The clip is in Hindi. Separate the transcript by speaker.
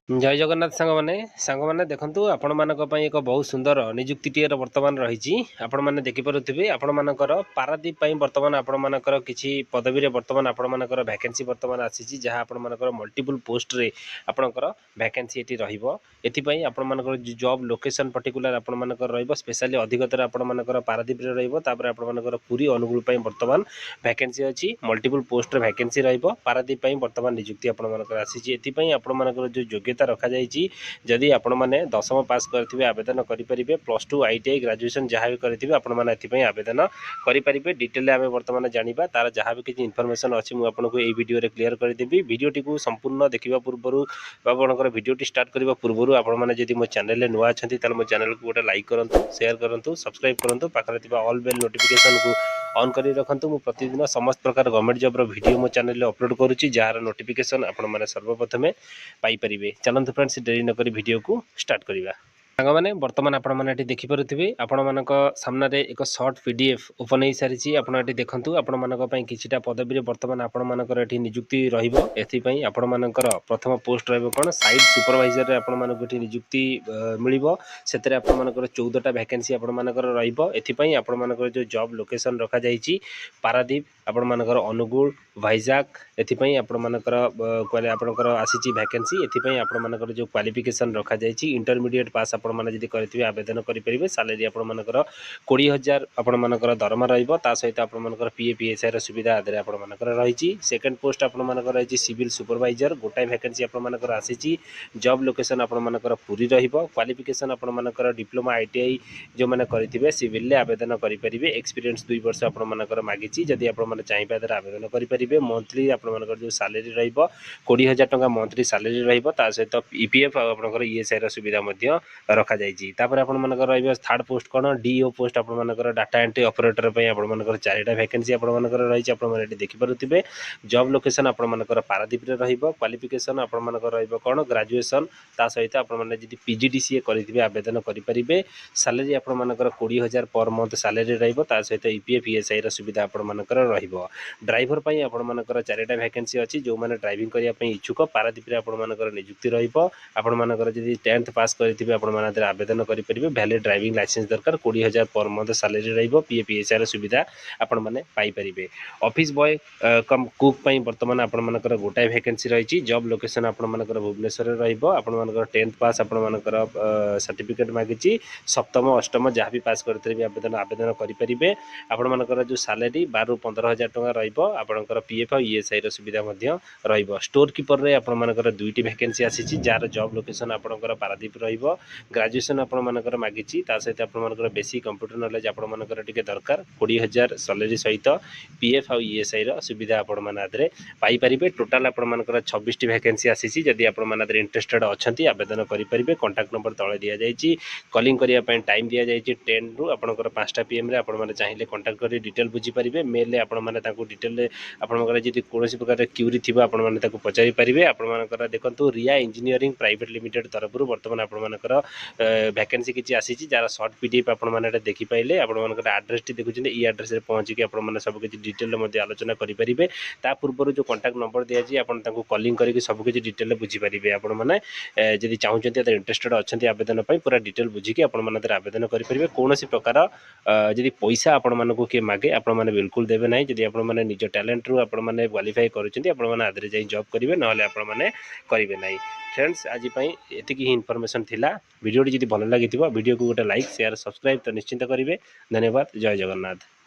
Speaker 1: जय जगन्नाथ सांग मैंने देखु आपण मान एक बहुत सुंदर निजुक्ति बर्तमान रही आपण मैंने देखिपे आपण मानकर पारादीप बर्तमान आपण मानकर किसी पदवी रे बर्तमान आपण मानकर वैकेंसी बर्तमान आसी जहाँ आपण मानकर मल्टीपल पोस्ट रे आपणकर वैकेंसी ये रही आपण मानकर जॉब लोकेशन पर्टिकुलर आपण मानकर रहिबो स्पेशली अधिकतर आपण मानकर पारादीप रे रहिबो तापर आपण मानकर पुरी अनुगुल बर्तमान वैकेंसी अछि मल्टीपल पोस्ट रे वैकेंसी रहिबो पारादीप बर्तमान निजुक्ति आपण मानकर आसी एथि आपण मानकर जो योग्यता रखा जाइए जदि आपण मैंने 10वीं पास करेंगे आवेदन करेंगे +2 ITI ग्रेजुएशन जहाँ भी करेंगे आपण मैंने आवेदन करेंगे डिटेल आम बर्तमान जाना तार जहाँ भी किसी इनफर्मेशन अच्छी मुझे ये वीडियो क्लीयर करदेवी वीडियोटी को संपूर्ण देखा पूर्व आपंकर वीडियोटी स्टार्ट करने पूर्व आपड़ी मो चैनल नुआ अच्छा मो चैनल को गोटे लाइक करूँ शेयर करूँ सब्सक्राइब करूँ पाखे ऑल बेल नोटिफिकेशन को ऑन कर रखु मुझे प्रतिदिन समस्त प्रकार गवर्नमेंट जॉब वीडियो मो चैनल अपलोड करुच्ची जार नोटिफिकेशन आपण मैंने सर्वप्रथमे पाइपर चलते फ्रेंड्स डेरी नक वीडियो को स्टार्ट करवा सांग मैंने बर्तमान आपण मैंने देखिपे आपण मान सामने एक सर्ट PDF ओपन हो सारी आपड़ देखूँ आपण मान कि पदवी बर्तमान आपण मानकर निजुक्ति रही आपण मानकर प्रथम पोस्ट रहा साइट सुपरवाइजर आपण मानक निजुक्ति मिल से 14टा वैकेंसी आपण मानकर रही आपण मानकर जो जॉब लोकेशन रखा जाइए पारादीप आपण मानकर अनुगुल वाइजाग एथि आपण मानकर कहले आपनकर आसी वैकेंसी एथि आपण मानकर जो क्वालिफिकेशन रखा जाइए इंटरमीडिएट पास आपण माने जदि करथिबे आवेदन करि परिबे सैलरी आपण मानकर 20,000 आपण मानकर दरमा रहइबो ता सहित आपण मानकर PF PSI र सुविधा आदरे आपण मानकर रहिछि सेकंड पोस्ट आपण मानकर रहिछि सिविल सुपरवाइजर गोटाई वैकेंसी आपण मानकर आसीछि जॉब लोकेशन आपण मानकर पूरी रहिबो क्वालिफिकेशन आपण मानकर डिप्लोमा ITI जो माने करथिबे सिविल ले आवेदन करि परिबे एक्सपीरियंस 2 वर्ष आपण मानकर मागिछि जदि आपण माने चाहिबे आदरे आवेदन करि परिबे मंथली आपण मानकर जो सैलरी रहिबो 20,000 टंका मंथली सैलरी रहिबो ता सहित EPF आपनकर ESI र सुविधा मध्य रखा जाइए तापर आपण मानकर रहिबो third post cone DO post आपण मानकर डाटा एंट्री ऑपरेटर पय आपण मानकर 4टा वैकेंसी आपण मानकर रहिछि आपण माने देखि पारुथिबे जॉब लोकेशन आपण मानकर पारादीप रे रहिबो क्वालिफिकेशन आपण मानकर रहिबो कोन ग्रेजुएशन ता सहित आपण माने जदि PGDCA करिथिबे आवेदन करि परिबे सैलरी आपण मानकर 20,000 पर मंथ सैलरी रहिबो ता सहित EPF ESI र सुविधा आपण मानकर रहिबो ड्राइवर पय आपण मानकर 4टा वैकेंसी अछि जो माने ड्राइविंग करिया पय इच्छुक पारादीप रे आपण मानकर नियुक्ति रहिबो आपण मानकर जदि 10th पास करिथिबे आपण माने आवेदन करि परिबे वैलिड ड्राइविंग लाइसेंस दरकार 20,000 पर मंथ सैलरी रहिबो PF PSI र सुविधा आपण माने पाई परिबे ऑफिस बॉय कम कुक पय वर्तमान आपण मानकर गोटाई वैकेंसी रहिछि जॉब लोकेशन आपण मानकर भुवनेश्वर रे रहिबो आपण मानकर 10th पास आपण मानकर सर्टिफिकेट मागिछि सप्तम अष्टम जहाँ भी पास करथिबे आवेदन करि परिबे आपण मानकर जो सैलरी 12 ରୁ 15,000 टका रहिबो आपनकर PF और ESI र सुविधा मध्य रहिबो स्टोर कीपर रे आपण मानकर 2टी वैकेंसी आसीछि जार जॉब लोकेशन आपनकर पारादीप रहिबो ग्रेजुएशन आपण मानकर मागिछि ता सहित आपण मानकर बेसिक कंप्यूटर नॉलेज आपण मानकर टिके दरकार 20,000 सैलरी सहित PF और ESI र सुविधा आपण मान आदरे पाई परिबे टोटल आपण मानकर 26टी वैकेंसी आसीछि जदि आपण मान आदरे इंटरेस्टेड अछंती आवेदन करि परिबे कांटेक्ट नंबर तळे दिया जाइछि कॉलिंग करिया पय टाइम दिया जाइछि 10 रु आपनकर 5टा PM रे आपण माने चाहिले कांटेक्ट करि डिटेल बुझी परिबे मेल ले आपण माने ताको डिटेल आपण मानकर जदि कोनोसी प्रकार क्यूरी थिबा आपण माने ताको पचारि परिबे आपण मानकर देखंतु रिया इंजीनियरिंग प्राइवेट लिमिटेड तरफरु वर्तमान आपण मानकर वैकेंसी किछि आसीछि जार शॉर्ट PDF आपण माने देखि पाइले आपण मानकर एड्रेस टी देखुछिने ई एड्रेस रे पहुंची के आपण माने सब किछि डिटेल मध्ये आलोचना करि परिबे ता पूर्वरु जो कांटेक्ट नंबर दिया जी आपण ताको कॉलिंग करिके सब किछि डिटेल बुझी परिबे आपण माने जदि चाहुचंती अदर इंटरेस्टेड अछंती आवेदन पय पूरा डिटेल बुझी के आपण माने आवेदन करि परिबे कोनोसी प्रकार जदि पैसा आपण मानको के मागे आपण माने बिल्कुल देबे नै जदि आपण माने निज टैलेंट रु आपण माने क्वालिफाई करूचंती आपण माने आदरे जाई जॉब करिवे नहले आपण माने करिवे नै फ्रेंड्स आज एति ही इनफॉरमेशन थिला वीडियो जदि भल लगी वीडियो को गोटे लाइक शेयर सब्सक्राइब तो निश्चिंत करेंगे धन्यवाद जय जगन्नाथ।